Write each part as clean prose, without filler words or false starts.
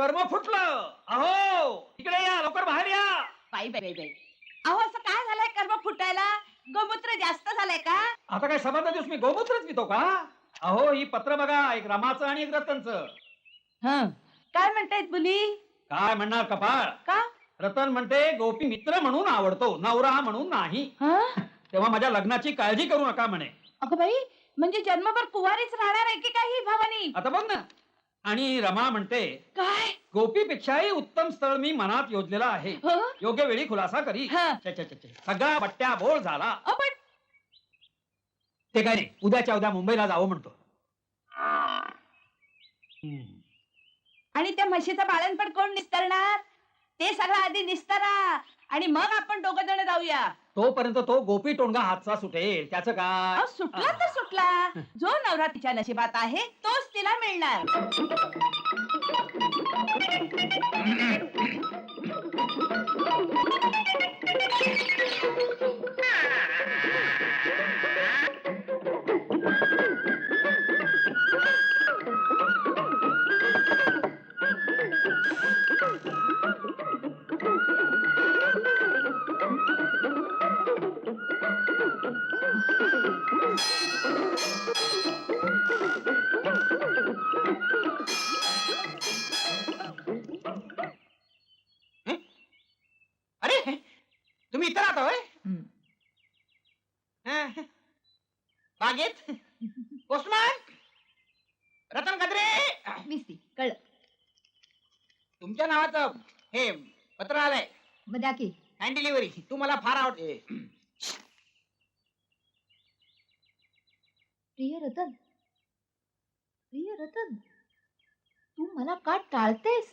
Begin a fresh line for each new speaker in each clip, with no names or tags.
कर्म फुटलं. अहो इकडे या, लवकर बाहेर या.
बाई बाई बाई, अहो असं काय झालंय कर्म फुटायला? गोमूत्र जास्त झालंय का?
आता काय सभाचा दिवस मी गोमूत्रच पितो का? अहो ही पत्र बघा, एक रमाचं आणि एक रतनचं.
काय म्हणतायत मुली?
काय म्हणणार कपाळ?
का?
रतन म्हणते गोपी मित्र म्हणून आवडतो, नवरा म्हणून नाही. तेव्हा माझ्या लग्नाची काळजी करू नका म्हणे.
अगं बाई, म्हणजे जन्मभर कुवारीच राहणार आहे की काही भवानी?
आता बघ ना. आणि रमा म्हणते
काय?
गोपीपेक्षाही उत्तम स्थळ मी मनात योजलेला आहे, योग्य वेळी खुलासा करी. सगळा बट्ट्या बोळ झाला. ते काय नाही, उद्याच्या उद्या मुंबईला जावं म्हणतो.
आणि त्या म्हशीचं बाळणपण कोण निस्तरणार? ते सगळं आधी निस्तरा आणि मग आपण दोघं जण जाऊया.
तोपर्यंत तो गोपी टोणगा हातचा सुटेल, त्याचं काय?
सुटला तर सुटला. जो नवरा तिच्या नशिबात आहे तोच तिला मिळणार.
अरे तुम्ही इथं राहता होय? बागेत पोस्टमॅन रतन गद्रे,
मिस्ती कळलं.
तुमच्या नावाचं हे पत्र आलंय.
मग द्या की.
Hand delivery. तू मला फार आवडते.
प्रिय रतन, प्रिय रतन, तू मला का टाळतेस?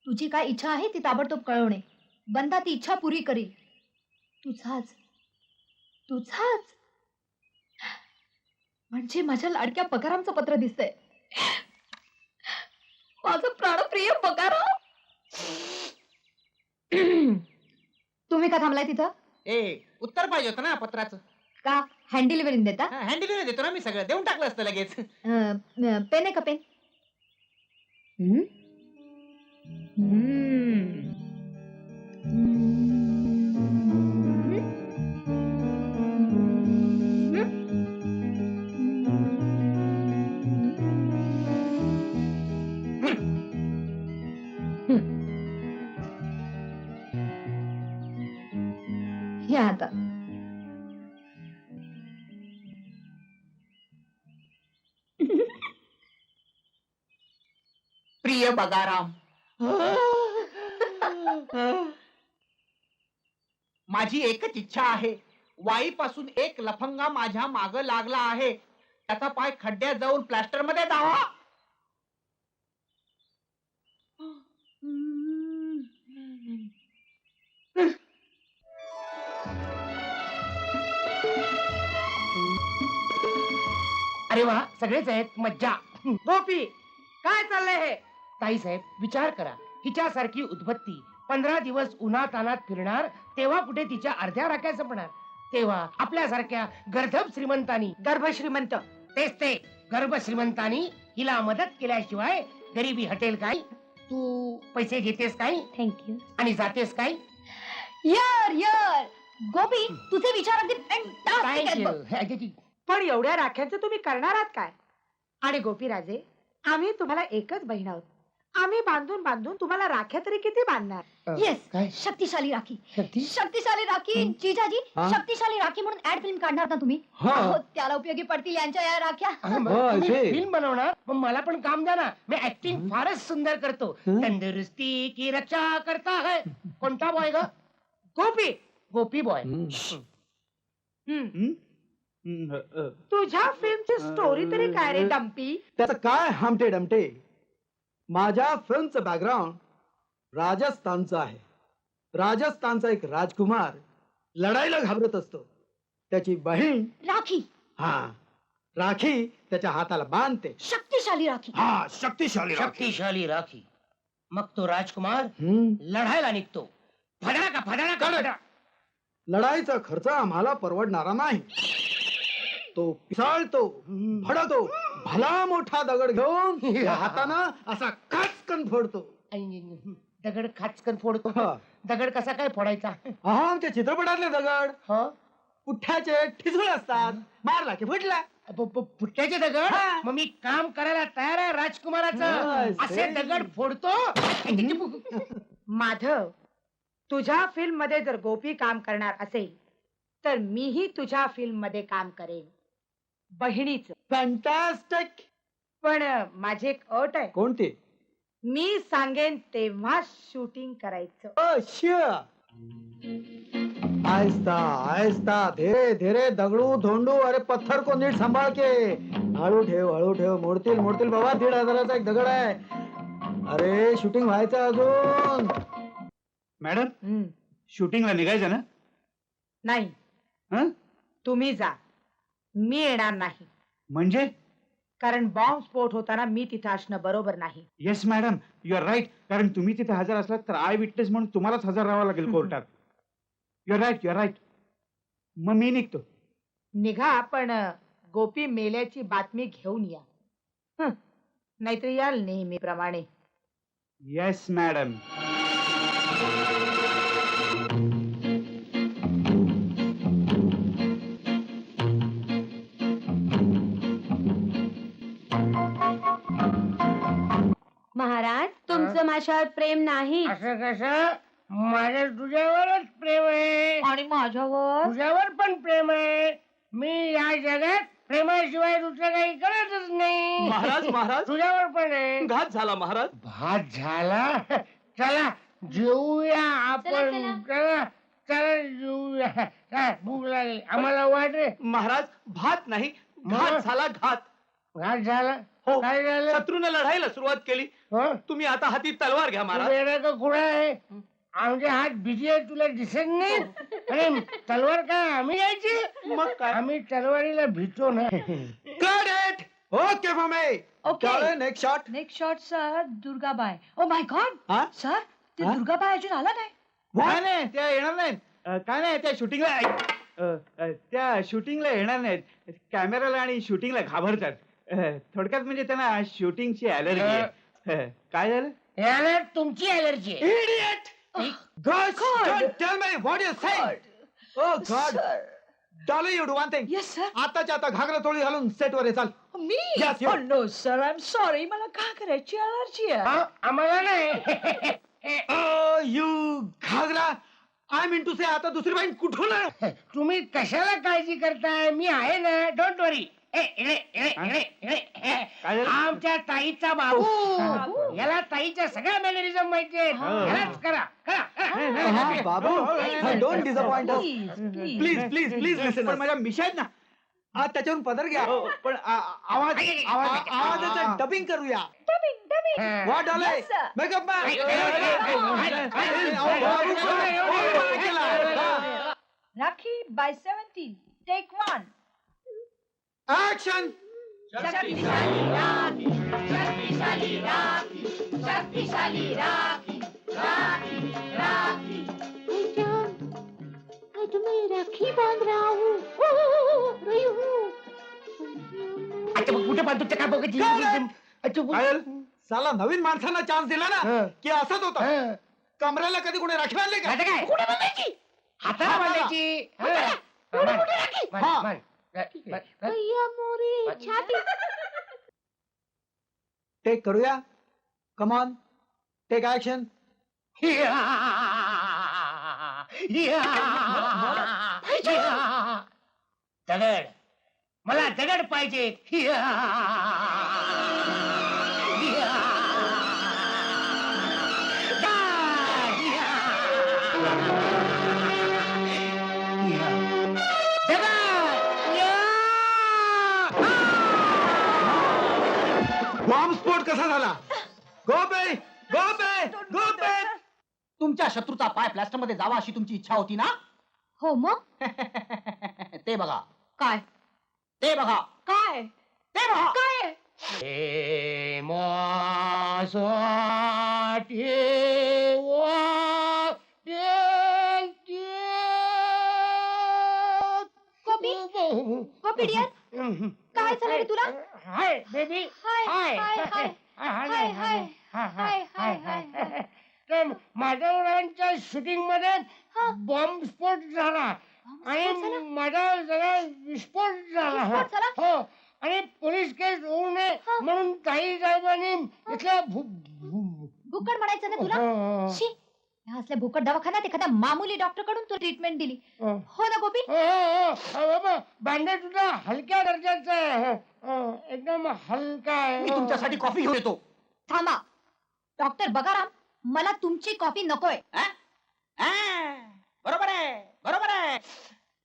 तुझी काय इच्छा आहे ती ताबडतोब कळवणे. बंदा ती इच्छा पुरी करी. तुझाच तुझाच म्हणजे माझ्या लाडक्या पगारांचं पत्र दिसतंय. माझं प्राणप्रिय पगारा. तुम्ही का थांबलाय तिथं?
उत्तर पाहिजे होतं ना पत्राचं.
का हँड डिलिव्हरी देता?
हँड डिलिव्हरी देतो ना मी, सगळं देऊन टाकलं असतं लगेच.
पेन आहे का पेन? या आता.
प्रिय बगाराम, माझी एकच इच्छा आहे. वाईपासून एक लफंगा माझ्या माग लागला आहे. त्याचा पाय खड्ड्यात जाऊन प्लास्टर मध्ये दावा.
अरे वा, सगळेच आहेत, मज्जा. गोपी, काय चाललंय हे? ताई साहेब, विचार करा. हिच्यासारखी उद्बत्ती 15 दिवस उन्हातानात फिरणार, तेव्हा कुठे तिच्या अर्ध्या राख्या संपणार. तेव्हा आपल्यासारख्या गर्धब श्रीमंतांनी, गर्भ श्रीमंत, तेच ते गर्भ श्रीमंतांनी हिला मदत केल्याशिवाय गरिबी हटेल काय? तू पैसे घेतेस काय?
थँक्यू.
आणि जातेस काय?
यार यार गोपी, तुझे विचार अगदी fantastic आहेत बघ.
थँक्यू.
पण एवढ्या राख्यांचं तुम्ही करणार आहात काय? आणि गोपीराजे, आम्ही तुम्हाला एकच बहीण आहोत. आम्ही बांधून बांधून तुम्हाला राख्या तरी किती बांधणार?
येस,
काय?
शक्तिशाली राखी.
शक्ती?
शक्तिशाली राखी. जीजाजी, शक्तिशाली राखी म्हणून ऍड फिल्म काढणार ना तुम्ही? अहो, त्याला उपयोगी पडतील यांच्या या राख्या.
फिल्म बनवणार, पण मला पण काम द्या ना. मी ऍक्टिंग फारच सुंदर करतो. तंदुरुस्ती की रक्षा करता है. कोणता बॉय ग? गोपी. गोपी बॉय.
तुझ्या फिल्मची स्टोरी तरी काय रे डम्पी?
त्याचं काय हमटे डमटे. माझ्या फिल्मचं बॅकग्राऊंड राजस्थानचं आहे. राजस्थानचा एक राजकुमार लढाईला घाबरत असतो. त्याची बहीण
राखी,
राखी त्याच्या हाताला बांधते.
शक्तिशाली राखी.
शक्तिशाली
शक्तिशाली राखी. मग तो राजकुमार लढायला निघतो. फदडा का फदडा का फदडा.
लढाईचा खर्च आम्हाला परवडणारा नाही. तो पिसाळतो, फडतो, भला मोठा दगड घेऊन त्या हातानं असा खाचकन फोडतो.
दगड खाचकन फोडतो.
हा.
दगड कसा काय फोडायचा?
आमच्या चित्रपटातले दगड
ह
पुठ्ठ्याचे ठिसूळ असतात, मारला की फुटला.
पुट्ट्याचे दगड?
हा.
मग मी काम करायला तयार आहे राजकुमाराचं.
Yes,
असे
yes.
दगड फोडतो.
माधव, तुझ्या फिल्म मध्ये जर गोपी काम करणार असेल तर मीही तुझ्या फिल्म मध्ये काम करेन, बहिणीच.
फॅन्टॅस्टिक.
पण माझी एक अट आहे.
कोणती?
मी सांगेन तेव्हा शूटिंग करायचं.
आहिस्ता आहिस्ता, धीरे धीरे, दगडू धोंडू, अरे पत्थर को नीट सांभाळ के. हळू ठेव, मोडतील मोडतील बाबा. 1,500चा एक दगड आहे. अरे शूटिंग व्हायचं अजून.
मॅडम शूटिंगला निघायचं ना?
नाही,
हं?
तुम्ही जा, मी येणार नाही.
म्हणजे?
कारण बॉम्ब स्फोट होताना मी तिथे असणं बरोबर नाही.
Yes madam, you are right. कारण तुम्ही तिथे हजर असलात तर आय विटनेस म्हणून तुम्हालाच हजर राहावं लागेल कोर्टात. You are right. मग मी निघतो.
निघा, पण गोपी मेल्याची बातमी घेऊन या. नाहीतर याल नेहमीप्रमाणे.
Yes madam.
महाराज, तुमचं माझ्यावर प्रेम नाही
असं कसं? माझं तुझ्यावरच प्रेम आहे.
आणि माझ्यावर
तुझ्यावर पण प्रेम आहे. मी या जगात प्रेमाशिवाय दुसरं काही करतच नाही.
महाराज
तुझ्यावर पण आहे.
घात झाला महाराज.
भात झाला. चला जेऊया आपण. चला चला जेऊया. भूक लागली आम्हाला. वाटे
महाराज, भात नाही, घात झाला.
घात झाला.
हो.
काय झालं?
शत्रूने लढाईला सुरुवात केली.
हो?
तुम्ही आता हाती तलवार घ्या महाराज.
वेडा का खुळा आहे? आमचे हात बिझी आहे, तुला दिसत नाही? अरे तलवार काय आम्ही यायची?
मग काय?
आम्ही तलवारीला भीतो ना.
करेक्ट. ओके ममे.
Okay.
Next shot.
Next shot sir, Durgabai. Oh my god
हा?
सर, ते
हा?
दुर्गाबाई अजून आला नाही.
काय नाही, त्या येणार नाहीत. काय नाही, त्या शूटिंगला येणार नाहीत. कॅमेराला आणि शूटिंगला घाबरतात. थोडक्यात म्हणजे त्यांना शूटिंगची अलर्जी आहे. काय झालं?
याला तुमची अलर्जी आहे.
Idiot! God, don't tell me what you're saying. Oh God. Darling, you do one thing.
Yes sir.
आताच्या आता घागरा चोळी घालून सेटवर ये, चाल.
मी
Yes, you.
No sir, I am sorry, मला का करायची अलर्जी आहे.
हा? आम्हाला नाही.
You घागरा. आय मीन टू से, आता दुसरी बाई कुठून आहे?
तुम्ही कशाला काळजी करताय? मी आहे ना. डोंट वरी. आमच्या ताईचा बाबू. याला ताईच्या सगळ्या मॅनरिझम माहिती आहे. यालाच करा.
हा, बाबू, don't disappoint us.
Please
Please listen. पण माझ्या मिशा आहेत ना, आज त्याच्यावरून पदर घ्या. पण आवाजाचं डबिंग करूया. What, darling?
Yes, sir.
Makeup man.
Rakhi by 17 take 1.
Action.
शक्तिशाली राखी, शक्तिशाली राखी, शक्तिशाली राखी, राखी राखी.
मैं तुम्हें राखी बांध रहा हूँ। रही हूँ।
अच्छा मग कुठे बांधतो ते काय बघायची?
पायल, साला नवीन माणसांना चान्स दिला ना की असंच होतं. कमरेला कधी कोणी राखी बांधली का?
आता काय? कुठे बांधायची? हाताला बांधायची.
भैया मोरी छाती।
टेक करूया. Come on, take action.
दगड, मला दगड पाहिजे.
बॉम्ब स्फोट कसा झाला? गोपे, गोपे, गोपे.
तुमच्या शत्रूचा पाय प्लास्टर मध्ये जावा अशी तुमची इच्छा होती ना?
हो मग
ते बघा,
काय
ते बघा,
काय
ते बघा.
काय
कॉपी कॉपी डिअर, काय झालं रे तुला?
हाय बेबी
हाय,
हाय
हाय, हाय. हाय, हाय. हाय, हाय, हाय.
तर माधवरावांच्या शूटिंग मध्ये
हा.
बॉम्ब स्फोट झाला आणि
स्फोट झाला?
माझा सगळा विस्फोट झाला
विस्फोट झाला?
हो आणि पोलीस केस होऊ नये
हा.
म्हणून ताई साहेबांनी इथल्या
भुक्कड म्हणायचं ना तुला शी ह्या असल्या भुक्कड दवाखान्यात एखाद्या मामूली डॉक्टर कडून तू ट्रीटमेंट दिली हो ना गोपी
बँडेज सुद्धा हलक्या दर्जाचा आहे एकदम हलका
मी
आहे
तुमच्यासाठी कॉफी घेऊन येतो.
थांबा डॉक्टर बगाराम मला तुमची कॉफी नकोय
हा? हा, बरोबर आहे बरोबर आहे.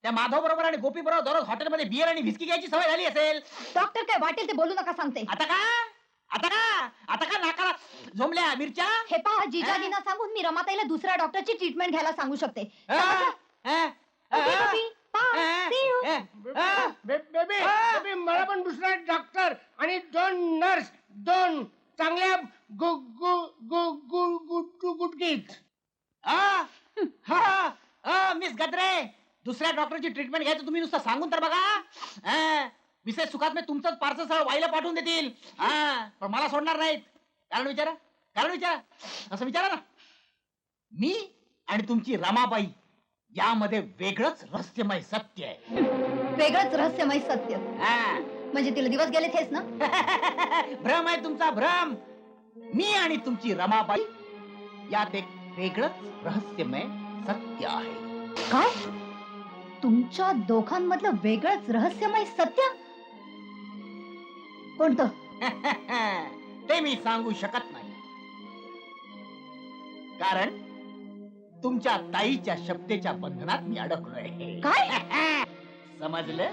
त्या माधव बरोबर आणि गोपी बरोबर दररोज हॉटेलमध्ये बियर आणि व्हिस्की घ्यायची सवय झाली असेल.
डॉक्टर काय वाटेल ते बोलू नका सांगते
आता का आता का आता का नाकाला झोंबल्या मिरच्या?
हे पहा जिजाजींना सांगून मी रमाताईला दुसऱ्या डॉक्टरची ट्रीटमेंट घ्यायला सांगू शकते
हा? हा?
ओके,
हा?
गोपी. Bye.
हा?
See you.
हा?
बेबी
हा.
बेबी मला पण दुसरा डॉक्टर आणि 2 नर्स 2 चांगल्या गु गु गु गु गुटू गुटकीत
हा? हा? हा, मिस गद्रे दुसऱ्या डॉक्टरची ट्रीटमेंट घ्यायचं तुम्ही नुसतं सांगून तर बघा. हा, विशेष सुखात मी तुमचंच पार्सल सह वाईला पाठवून देतील. हा, पण मला सोडणार नाहीत. कारण विचारा असं विचारा ना. मी आणि तुमची रमाबाई यामध्ये वेगळंच रहस्यमय सत्य आहे.
वेगळंच रहस्यमय सत्य
हा.
म्हणजे तिला दिवस गेले हेच ना
भ्रम आहे तुमचा भ्रम. मी आणि तुमची रमाबाई यात एक वेगळंच रहस्यमय सत्य आहे.
काय तुमच्या दोघांमधलं वेगळंच रहस्यमय सत्य कोणतं
ते मी सांगू शकत नाही. कारण तुमच्या ताईच्या शब्देच्या बंधनात मी अडकलोय.
काय
समजलं?